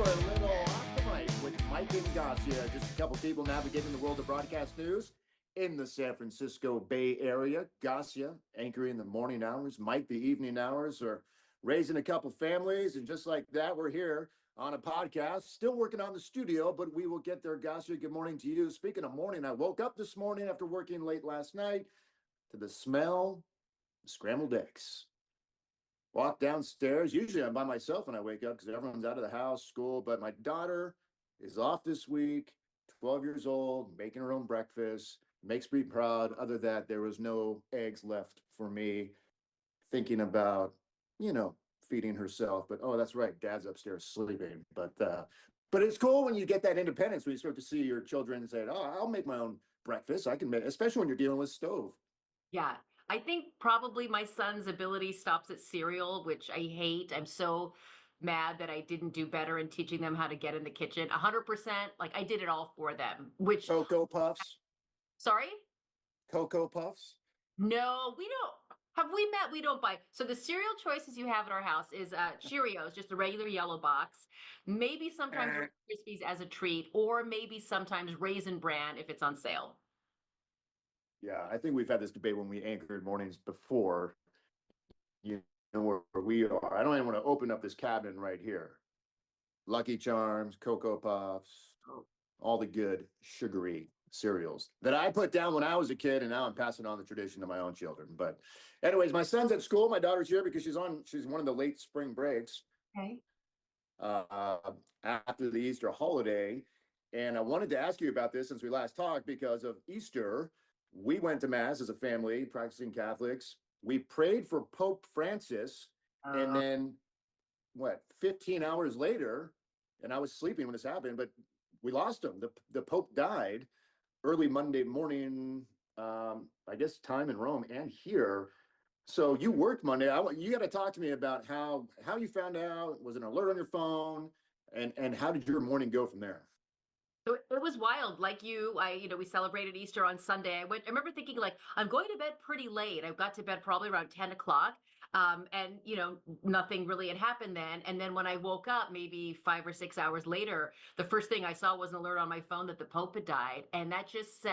for a little off the mic with Mike and Gasia, just a couple people navigating the world of broadcast news in the San Francisco Bay Area. Gasia anchoring the morning hours, Mike the evening hours, or raising a couple families. And just like that, we're here on a podcast, still working on the studio, but we will get there. Gasia, good morning to you. Speaking of morning, I woke up this morning after working late last night to the smell of scrambled eggs. Walk downstairs. Usually I'm by myself when I wake up because everyone's out of the house, school. But my daughter is off this week, 12 years old, making her own breakfast. Makes me proud. Other than that, there was no eggs left for me. Thinking about, feeding herself. But oh, that's right, Dad's upstairs sleeping. But it's cool when you get that independence, when you start to see your children say, "Oh, I'll make my own breakfast. I can make," especially when you're dealing with stove. Yeah, I think probably my son's ability stops at cereal, which I hate. I'm so mad that I didn't do better in teaching them how to get in the kitchen. 100%, like I did it all for them, which, Cocoa Puffs. sorry? Cocoa Puffs. No, we don't. Have we met? We don't buy. So the cereal choices you have at our house is Cheerios, just a regular yellow box. Maybe sometimes Eh. Rice Krispies as a treat, or maybe sometimes Raisin Bran if it's on sale. Yeah, I think we've had this debate when we anchored mornings before. You know where we are. I don't even want to open up this cabinet right here. Lucky Charms, Cocoa Puffs, all the good sugary cereals that I put down when I was a kid, and now I'm passing on the tradition to my own children. But anyways, my son's at school. My daughter's here because she's one of the late spring breaks Okay. uh, after the Easter holiday. And I wanted to ask you about this since we last talked because of Easter. We went to Mass as a family, practicing Catholics. We prayed for Pope Francis, and Uh, then 15 hours later, and I was sleeping when this happened, but we lost him. The Pope died early Monday morning, I guess time in Rome and here. So you worked Monday. You got to talk to me about how you found out. Was an alert on your phone, and how did your morning go from there? it was wild. Like you, we celebrated Easter on Sunday. I remember thinking like, I'm going to bed pretty late. I got to bed probably around 10 o'clock. And nothing really had happened then. And then when I woke up, maybe 5 or 6 hours later, the first thing I saw was an alert on my phone that the Pope had died. And that just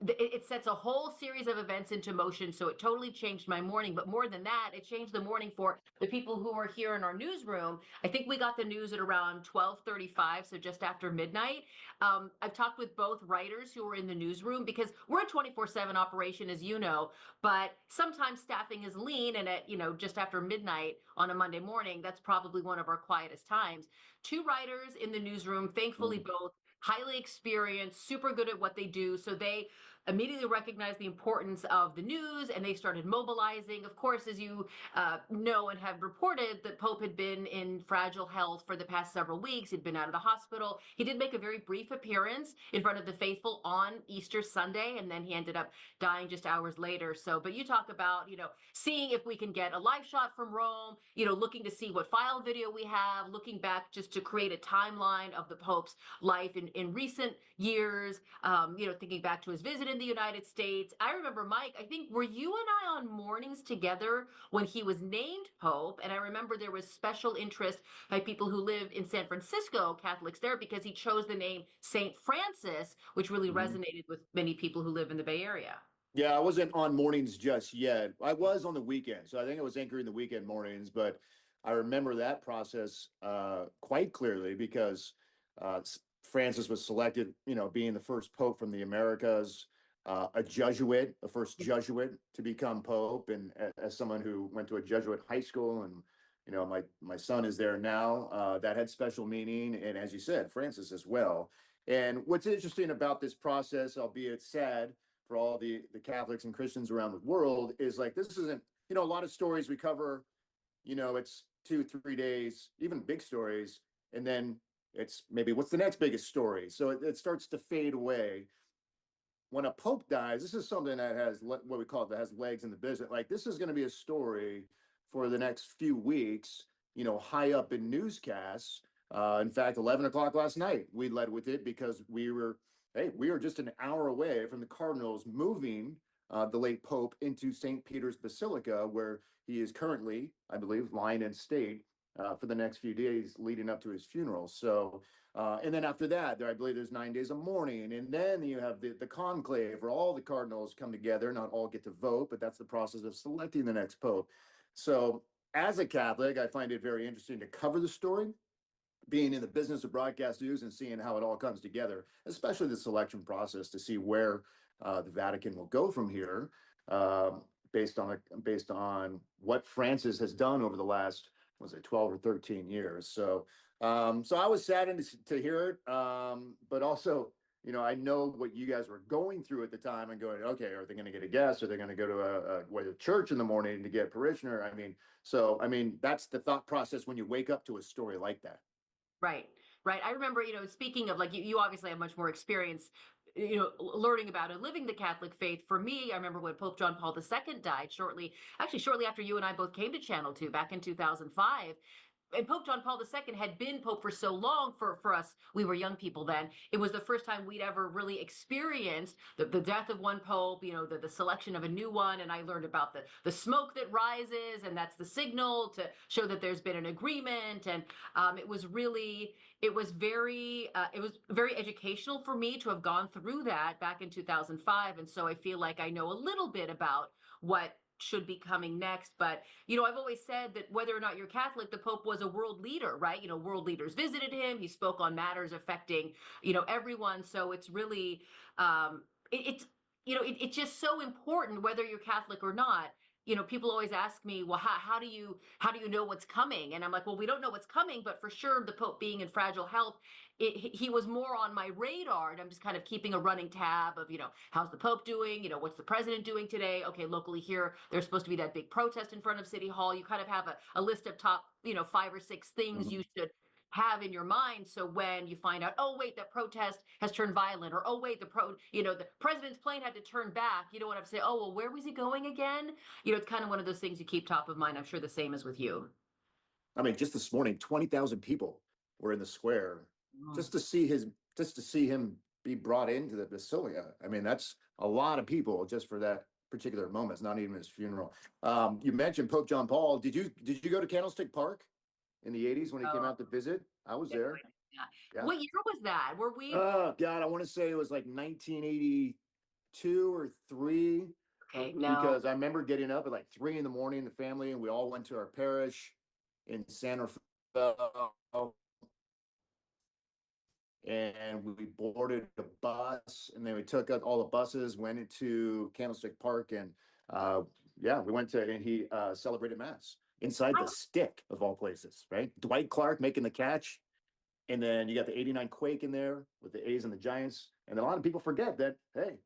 it sets a whole series of events into motion. So it totally changed my morning. But more than that, it changed the morning for the people who are here in our newsroom. I think we got the news at around 12:35, so just after midnight. I've talked with both writers who are in the newsroom because we're a 24/7 operation, as you know, but sometimes staffing is lean. And at, just after midnight on a Monday morning, that's probably one of our quietest times. Two writers in the newsroom, thankfully, both highly experienced, super good at what they do. So they immediately recognized the importance of the news and they started mobilizing. Of course, as you know and have reported, the Pope had been in fragile health for the past several weeks. He'd been out of the hospital. He did make a very brief appearance in front of the faithful on Easter Sunday, and then he ended up dying just hours later. So, but you talk about, seeing if we can get a live shot from Rome, looking to see what file video we have, looking back just to create a timeline of the Pope's life in recent years, thinking back to his visit in the United States. I remember, Mike, I think, were you and I on mornings together when he was named Pope? And I remember there was special interest by people who live in San Francisco, Catholics there, because he chose the name St. Francis, which really Mhm. resonated with many people who live in the Bay Area. Yeah, I wasn't on mornings just yet. I was on the weekend, so I think I was anchoring the weekend mornings. But I remember that process quite clearly because Francis was selected, being the first pope from the Americas, a Jesuit, the first Jesuit to become pope, and as someone who went to a Jesuit high school, and my son is there now, that had special meaning, and as you said, Francis as well. And what's interesting about this process, albeit sad for all the Catholics and Christians around the world, is like this isn't, a lot of stories we cover, it's 2 3 days, even big stories, and then it's maybe what's the next biggest story. So it starts to fade away. When a pope dies, this is something that has what we call it, that has legs in the business. Like this is going to be a story for the next few weeks, high up in newscasts. In fact, 11 o'clock last night, we led with it because we were just an hour away from the Cardinals moving the late Pope into St. Peter's Basilica, where he is currently, I believe, lying in state for the next few days leading up to his funeral. So, and then after that, I believe there's 9 days of mourning, and then you have the conclave where all the cardinals come together. Not all get to vote, but that's the process of selecting the next pope. So, as a Catholic, I find it very interesting to cover the story, being in the business of broadcast news and seeing how it all comes together, especially the selection process to see where the Vatican will go from here, based on what Francis has done over the last, was it 12 or 13 years. So so I was saddened to hear it, but also, I know what you guys were going through at the time and going, okay, are they going to get a guest? Are they going to go to a church in the morning to get a parishioner? I mean, that's the thought process when you wake up to a story like that. Right, right. I remember, speaking of like you obviously have much more experience, learning about and living the Catholic faith. For me, I remember when Pope John Paul II died shortly after you and I both came to Channel 2 back in 2005. And Pope John Paul II had been Pope for so long for us. We were young people then. It was the first time we'd ever really experienced the death of one Pope, the selection of a new one. And I learned about the smoke that rises, and that's the signal to show that there's been an agreement. And it was very educational for me to have gone through that back in 2005. And so I feel like I know a little bit about what should be coming next. But, I've always said that whether or not you're Catholic, the Pope was a world leader, right? World leaders visited him. He spoke on matters affecting, everyone. So it's really, it's just so important whether you're Catholic or not. People always ask me, well, how do you know what's coming? And I'm like, well, we don't know what's coming, but for sure, the Pope being in fragile health, he was more on my radar, and I'm just kind of keeping a running tab of, how's the Pope doing? What's the president doing today? Okay, locally here, there's supposed to be that big protest in front of City Hall. You kind of have a list of top, 5 or 6 things you should have in your mind. So when you find out, oh wait, that protest has turned violent, or oh wait, the president's plane had to turn back, you don't want to say, oh well, where was he going again? It's kind of one of those things you keep top of mind. I'm sure the same is with you. I mean, just this morning, 20,000 people were in the square just to see him be brought into the Basilica. I mean, that's a lot of people just for that particular moment. It's not even his funeral. You mentioned Pope John Paul. Did you go to Candlestick Park in the 80s when he came Oh, out to visit? I was there. yeah. Yeah. What year was that? Were we? Oh God, I want to say it was like 1982 or three, Okay, no. because I remember getting up at like 3 in the morning, the family, and we all went to our parish in San Rafael, and we boarded a bus, and then we took out all the buses, went into Candlestick Park, and yeah, we went to, and he celebrated mass inside the I, Stick of all places, right? Dwight Clark making the catch, and then you got the '89 Quake in there with the A's and the Giants, and a lot of people forget that, hey,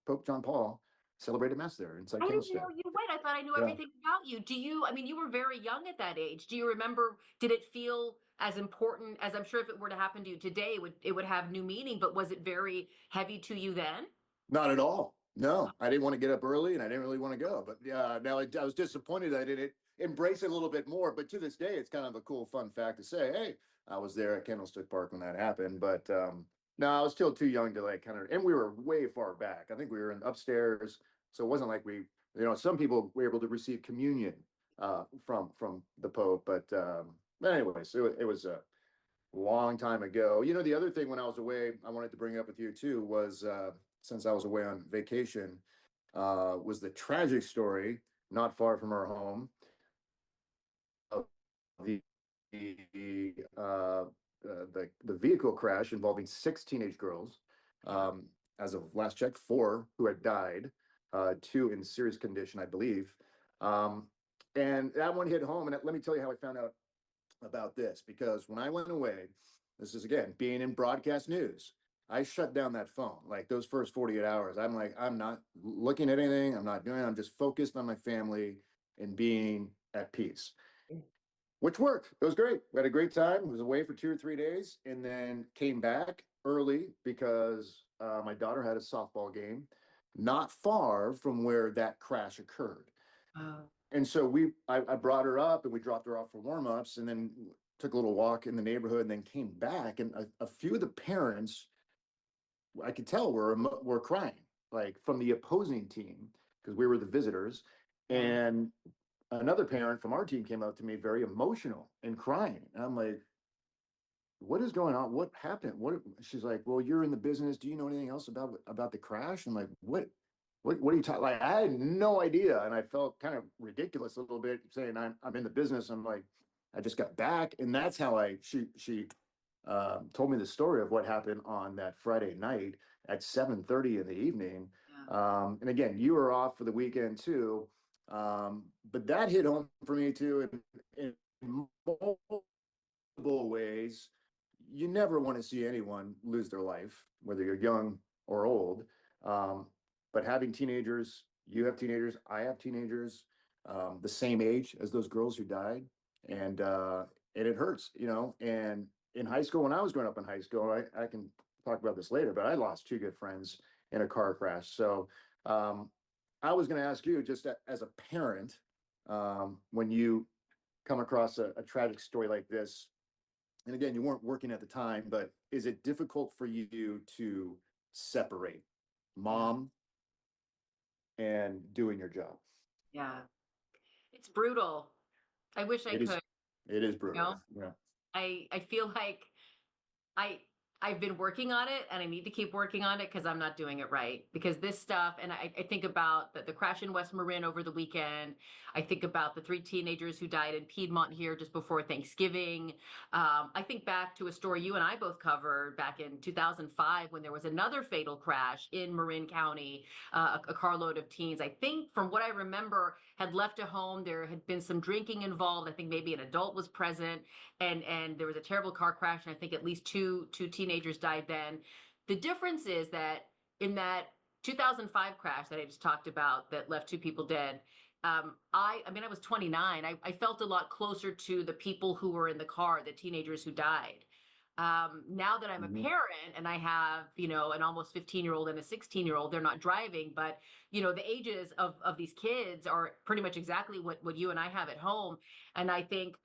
Pope John Paul celebrated mass there inside I didn't know Candlestick. you went. I thought I knew Yeah. everything about you. I mean, you were very young at that age. Do you remember, did it feel as important as, I'm sure if it were to happen to you today, it would have new meaning, but was it very heavy to you then? Not at all. No, I didn't want to get up early, and I didn't really want to go. But yeah, now I was disappointed I didn't embrace it a little bit more. But to this day, it's kind of a cool, fun fact to say, hey, I was there at Candlestick Park when that happened. But no, I was still too young to like kind of, and we were way far back. I think we were in upstairs, so it wasn't like some people were able to receive communion from the Pope. But anyways, it was a long time ago. The other thing when I was away, I wanted to bring up with you too was, since I was away on vacation, was the tragic story not far from our home of the the vehicle crash involving 6 teenage girls. As of last check, 4 who had died, 2 in serious condition, I believe. And that one hit home. And let me tell you how I found out about this, because when I went away, this is again being in broadcast news, I shut down that phone. Like those first 48 hours, I'm like, I'm not looking at anything, I'm not doing it, I'm just focused on my family and being at peace, which worked. It was great. We had a great time. I was away for 2 or 3 days and then came back early because my daughter had a softball game not far from where that crash occurred. Oh, And so I brought her up and we dropped her off for warm-ups, and then took a little walk in the neighborhood, and then came back, and a few of the parents, I could tell, were crying, like from the opposing team, because we were the visitors. yeah. And another parent from our team came up to me very emotional and crying. And I'm like, what is going on? What happened? What? She's like, well, you're in the business. Do you know anything else about the crash? I'm like, what are you talking? Like, I had no idea, and I felt kind of ridiculous a little bit saying I'm in the business. I'm like, I just got back, and that's how she told me the story of what happened on that Friday night at 7:30 in the evening. Yeah. And again, you were off for the weekend too, but that hit home for me too in multiple ways. You never want to see anyone lose their life, whether you're young or old. Um, but having teenagers, you have teenagers, I have teenagers, the same age as those girls who died, and it hurts, you know. And in high school, when I was growing up in high school, I can talk about this later, but I lost two good friends in a car crash. So I was going to ask you, just as a parent, when you come across a tragic story like this, and again, you weren't working at the time, but is it difficult for you to separate Yeah. mom and doing your job? Yeah. It's brutal. I wish I It is, could, it is you know. brutal. Yeah. I feel like I I've been working on it and I need to keep working on it because I'm not doing it right. Because this stuff, and I think about the crash in West Marin over the weekend. I think about the three teenagers who died in Piedmont here just before Thanksgiving. I think back to a story you and I both covered back in 2005 when there was another fatal crash in Marin County, a carload of teens. I think from what I remember had left a home. There had been some drinking involved. I think maybe an adult was present and there was a terrible car crash, and I think at least two teenagers died then. The difference is that in that 2005 crash that I just talked about that left two people dead, I mean I was 29. I felt a lot closer to the people who were in the car, the teenagers who died. Now that I'm a Mhm. parent and I have, you know, an almost 15-year-old and a 16-year-old, they're not driving, but you know, the ages of these kids are pretty much exactly what you and I have at home. And I think,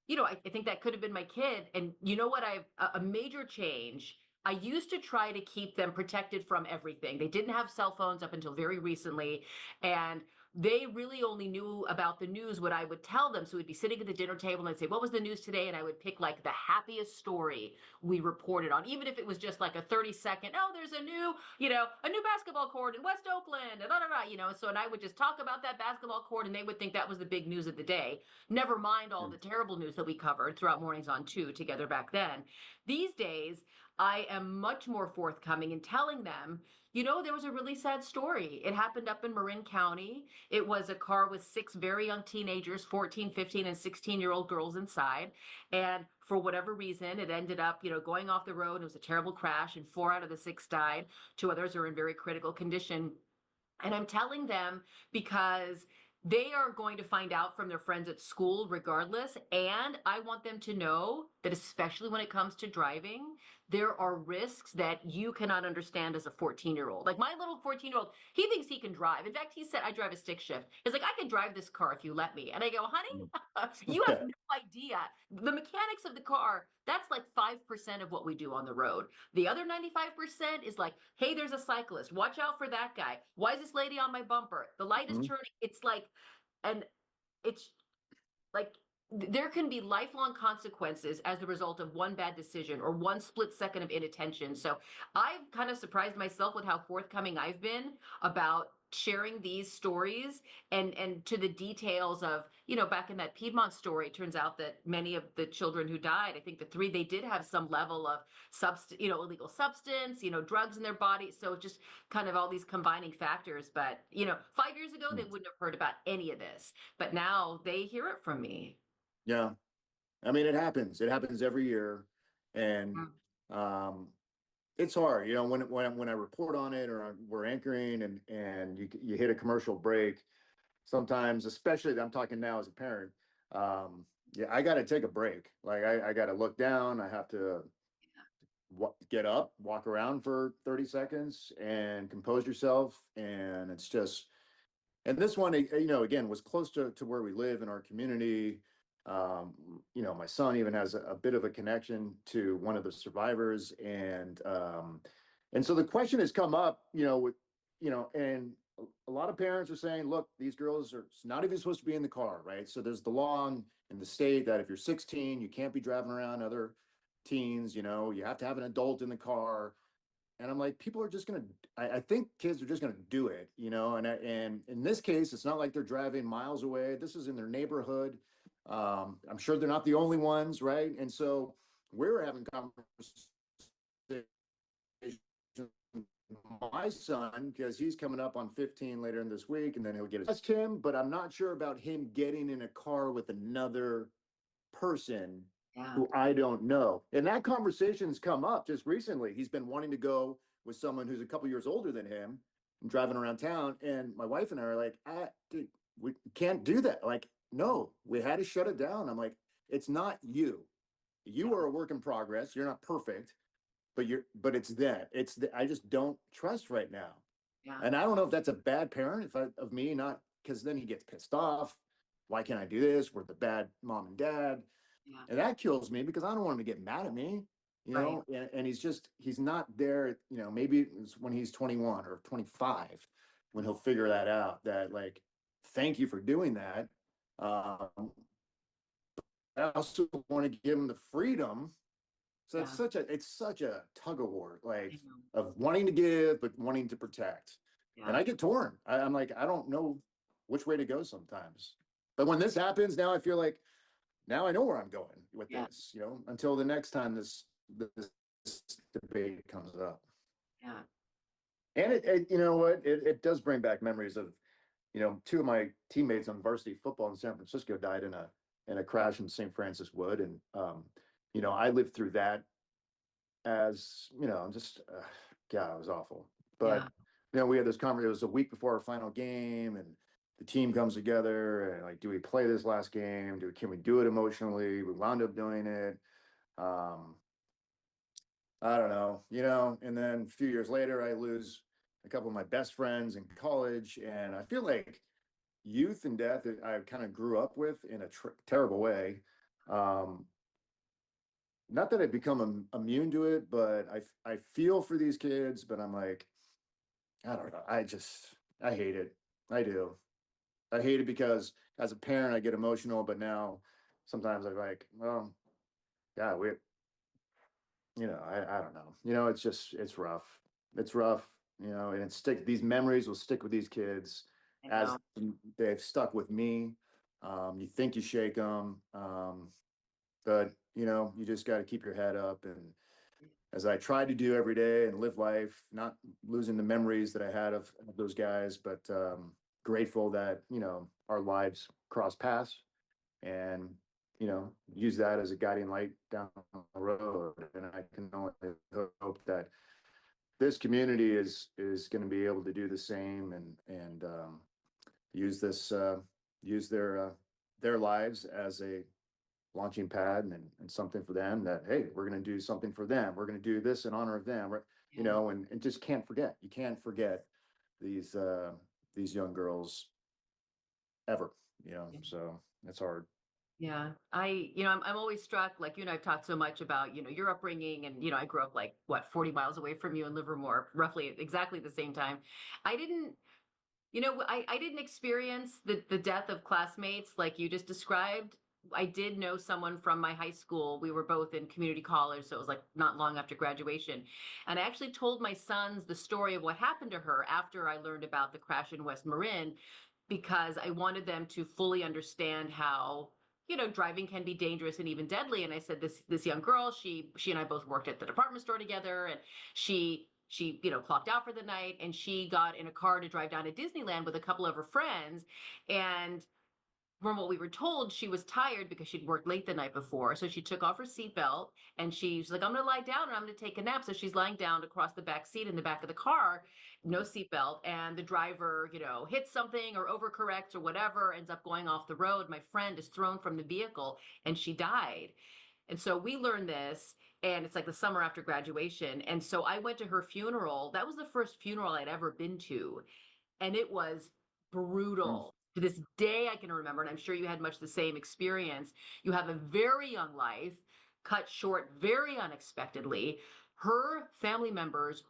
you know, I think that could have been my kid. And you know what? A major change. I used to try to keep them protected from everything. They didn't have cell phones up until very recently. And they really only knew about the news what I would tell them. So we'd be sitting at the dinner table and I'd say, what was the news today? And I would pick like the happiest story we reported on, even if it was just like a 30-second, oh, there's a new, you know, a new basketball court in West Oakland, and you know. So, and I would just talk about that basketball court and they would think that was the big news of the day. Never mind all the terrible news that we covered throughout Mornings on Two together back then. These days, I am much more forthcoming in telling them, you know, there was a really sad story. It happened up in Marin County. It was a car with six very young teenagers, 14, 15, and 16-year-old girls inside. And for whatever reason, it ended up, you know, going off the road. It was a terrible crash, and four out of the six died. Two others are in very critical condition. And I'm telling them because they are going to find out from their friends at school regardless. And I want them to know that, especially when it comes to driving, there are risks that you cannot understand as a 14-year-old. Like my little 14-year-old, he thinks he can drive. In fact, he said, I drive a stick shift. He's like, I can drive this car if you let me. And I go, honey, you have Yeah. no idea. The mechanics of the car, that's like 5% of what we do on the road. The other 95% is like, hey, there's a cyclist. Watch out for that guy. Why is this lady on my bumper? The light is Mhm. turning. It's like, and it's like there can be lifelong consequences as a result of one bad decision or one split second of inattention. So I've kind of surprised myself with how forthcoming I've been about sharing these stories and to the details of, you know, back in that Piedmont story, it turns out that many of the children who died, I think the three, they did have some level of you know, illegal substance, you know, drugs in their body. So just kind of all these combining factors. But, you know, 5 years ago, they wouldn't have heard about any of this, but now they hear it from me. Yeah. I mean, it happens. It happens every year, and Mm. um, it's hard. You know, when I report on it or we're anchoring and you hit a commercial break, sometimes, especially I'm talking now as a parent, yeah, I got to take a break. Like I got to look down. I have to get up, walk around for 30 seconds and compose yourself. And it's just, and this one, you know, again, was close to where we live in our community. Um, you know, my son even has a bit of a connection to one of the survivors. And so the question has come up, you know, with, you know, and a lot of parents are saying, look, these girls are not even supposed to be in the car, right? So there's the law in the state that if you're 16, you can't be driving around other teens, you have to have an adult in the car. And I'm like, people are just gonna. I think kids are just gonna do it, And in this case, it's not like they're driving miles away. This is in their neighborhood. I'm sure they're not the only ones, right? And so we're having conversations my son, because he's coming up on 15 later in this week, and then he'll get his test him, but I'm not sure about him getting in a car with another person who I don't know. And that conversation's come up just recently. He's been wanting to go with someone who's a couple years older than him and driving around town. And my wife and I are like, dude, we can't do that. Like, no, we had to shut it down. I'm like, it's not you. You are a work in progress. You're not perfect, but it's that. I just don't trust right now. Yeah. And I don't know if that's a bad parent of me, not because then he gets pissed off. Why can't I do this? We're the bad mom and dad. Yeah. And that kills me because I don't want him to get mad at me, and he's not there, maybe it's when he's 21 or 25, when he'll figure that out, that like, thank you for doing that. I also want to give him the freedom. So it's such a tug of war, like of wanting to give, but wanting to protect. Yeah. And I get torn. I'm like, I don't know which way to go sometimes. But when this happens, now I feel like, now I know where I'm going with this, until the next time this debate comes up. Yeah. And you know what, it does bring back memories of, two of my teammates on varsity football in San Francisco died in a crash in St. Francis Wood. And, I lived through that as, just, yeah, it was awful. But, we had this conversation, it was a week before our final game, and the team comes together and like, do we play this last game? Can we do it emotionally? We wound up doing it. I don't know, and then a few years later, I lose a couple of my best friends in college. And I feel like youth and death, I kind of grew up with in a terrible way. Not that I've become immune to it, but I feel for these kids, but I'm like, I don't know. I hate it. I do. I hate it because as a parent, I get emotional, but now sometimes I'm like, well, yeah, I don't know. It's rough. It's rough, and these memories will stick with these kids as they've stuck with me. You think you shake them, but you just got to keep your head up. And as I try to do every day and live life, not losing the memories that I had of those guys, but grateful that, our lives cross paths, and, use that as a guiding light down the road. And I can only hope that this community is going to be able to do the same, and use their lives as a launching pad, and something for them, that, hey, we're going to do something for them. We're going to do this in honor of them, and just can't forget. You can't forget these young girls ever, so it's hard. Yeah. I'm always struck, like, I've talked so much about, your upbringing, and, I grew up like, what, 40 miles away from you in Livermore, roughly at exactly the same time. I didn't, I didn't experience the death of classmates like you just described. I did know someone from my high school. We were both in community college, so it was like not long after graduation. And I actually told my sons the story of what happened to her after I learned about the crash in West Marin, because I wanted them to fully understand how, driving can be dangerous and even deadly. And I said, this young girl, she and I both worked at the department store together, and she clocked out for the night, and she got in a car to drive down to Disneyland with a couple of her friends. And from what we were told, she was tired because she'd worked late the night before. So she took off her seatbelt, and she's like, I'm going to lie down and I'm going to take a nap. So she's lying down across the back seat in the back of the car, no seatbelt. And the driver, hits something or overcorrects or whatever, ends up going off the road. My friend is thrown from the vehicle and she died. And so we learned this, and it's like the summer after graduation. And so I went to her funeral. That was the first funeral I'd ever been to. And it was Mm. brutal. To this day, I can remember, and I'm sure you had much the same experience. You have a very young life cut short very unexpectedly. Her family members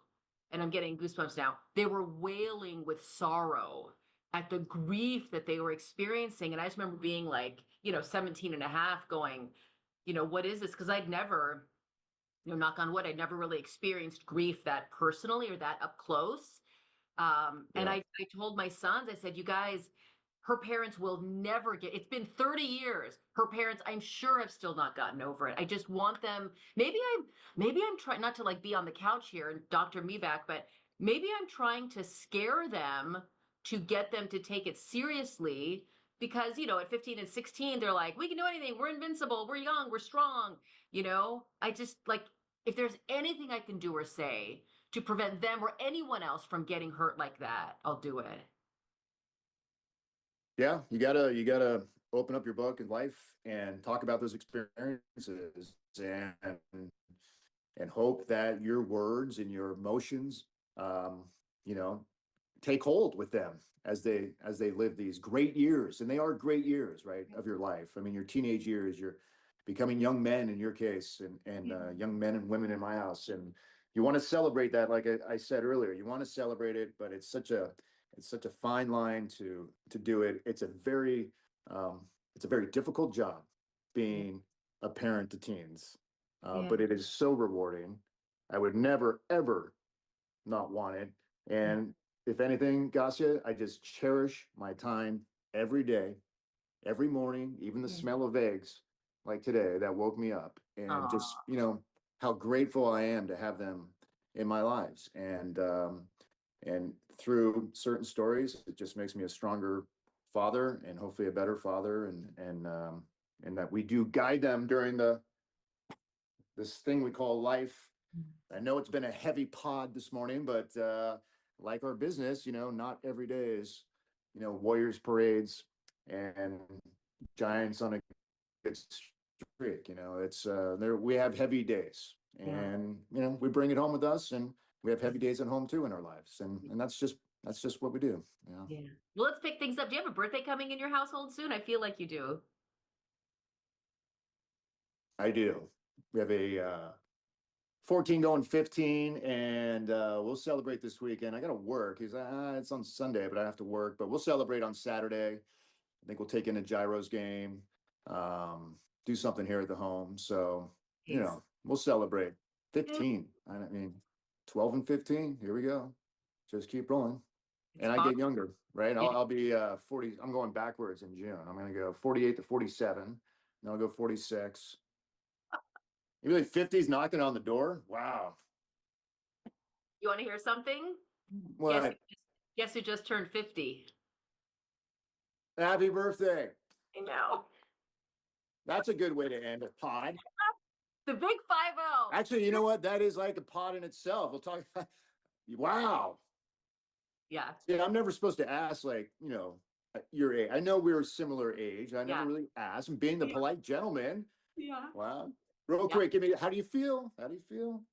and I'm getting goosebumps now. They were wailing with sorrow at the grief that they were experiencing. And I just remember being like, 17 and a half going, what is this? Because I'd never, knock on wood, I'd never really experienced grief that personally or that up close. And Yeah. I told my sons, I said, you guys, her parents will never it's been 30 years. Her parents, I'm sure, have still not gotten over it. I just want them, maybe I'm trying not to like be on the couch here and Dr. Mibach, but maybe I'm trying to scare them to get them to take it seriously because, at 15 and 16, they're like, we can do anything. We're invincible. We're young. We're strong. I just like, if there's anything I can do or say to prevent them or anyone else from getting hurt like that, I'll do it. Yeah, you gotta open up your book in life and talk about those experiences and hope that your words and your emotions, um, you know, take hold with them as they live these great years, and they are great years, right, of your life. I mean, your teenage years, you're becoming young men in your case, and young men and women in my house, and you want to celebrate that, like I said earlier. You want to celebrate it, but it's such a fine line to do it. Um, it's a very difficult job Yeah. being a parent to teens, Yeah. but it is so rewarding. I would never ever not want it. Yeah. And if anything, Gasia, I just cherish my time every day, every morning, even the Yeah. smell of eggs like today that woke me up. And just, Aw. how grateful I am to have them in my lives. And through certain stories, it just makes me a stronger father and hopefully a better father. And that we do guide them during this thing we call life. I know it's been a heavy pod this morning, but like our business, not every day is, Warriors parades and Giants on a good streak. It's there. We have heavy days, Yeah. and we bring it home with us, and we have heavy days at home too in our lives, and that's just what we do. Yeah. Well, let's pick things up. Do you have a birthday coming in your household soon? I feel like you do. I do. We have a 14 going 15, and we'll celebrate this weekend. I got to work. It's on Sunday, but I have to work. But we'll celebrate on Saturday. I think we'll take in a Gyros game, um, do something here at the home. So, Nice. we'll celebrate. Yeah. 15. I mean, 12 and 15. Here we go. Just keep rolling. It's And I fun. get younger, right? Yeah. I'll be 40. I'm going backwards in June. I'm going to go 48 to 47. Then I'll go 46. You really 50s knocking on the door? Wow. You want to hear something? Guess What? guess who just turned 50? Happy birthday. I know. That's a good way to end a pod. The big 50. Actually, you know what? That is like a pod in itself. We'll talk. Wow. Yeah. Yeah, I'm never supposed to ask, like, your age. I know we're similar age. I never Yeah. really asked. And being the Yeah. polite gentleman. Yeah. Wow. Real Yeah. quick, give me, how do you feel? How do you feel?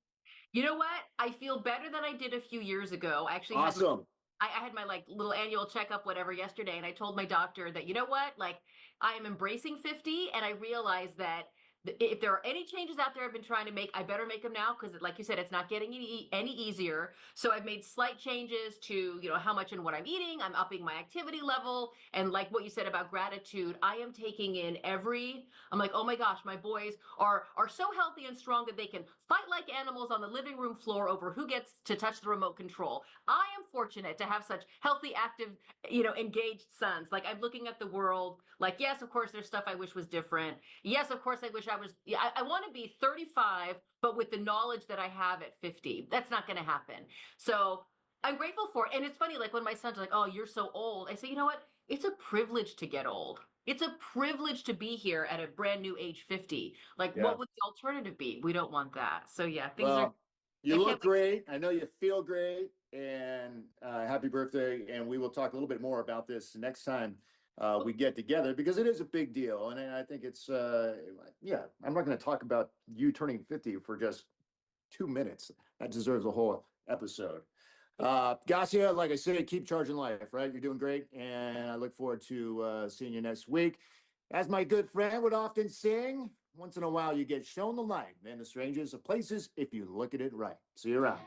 You know what? I feel better than I did a few years ago. I actually had Awesome. I had my like little annual checkup, whatever, yesterday, and I told my doctor that, you know what, like I am embracing 50, and I realized that if there are any changes out there I've been trying to make, I better make them now because, like you said, it's not getting any easier. So I've made slight changes to, how much and what I'm eating. I'm upping my activity level, and like what you said about gratitude, I am taking in every. I'm like, oh my gosh, my boys are so healthy and strong that they can fight like animals on the living room floor over who gets to touch the remote control. I am fortunate to have such healthy, active, engaged sons. Like I'm looking at the world like, yes, of course, there's stuff I wish was different. Yes, of course, I wish I was, yeah, I want to be 35, but with the knowledge that I have at 50. That's not going to happen. So I'm grateful for it. And it's funny, like when my sons are like, oh, you're so old. I say, you know what? It's a privilege to get old. It's a privilege to be here at a brand new age 50. Like, Yeah. what would the alternative be? We don't want that. So, yeah, things are, Well, you I can't look wait. great. I know you feel great. And happy birthday. And we will talk a little bit more about this next time we get together because it is a big deal. And I think it's, yeah, I'm not going to talk about you turning 50 for just 2 minutes. That deserves a whole episode. Gasia, like I said, keep charging life, right? You're doing great. And I look forward to seeing you next week. As my good friend would often sing, once in a while you get shown the light and the strangest of places if you look at it right. See you around.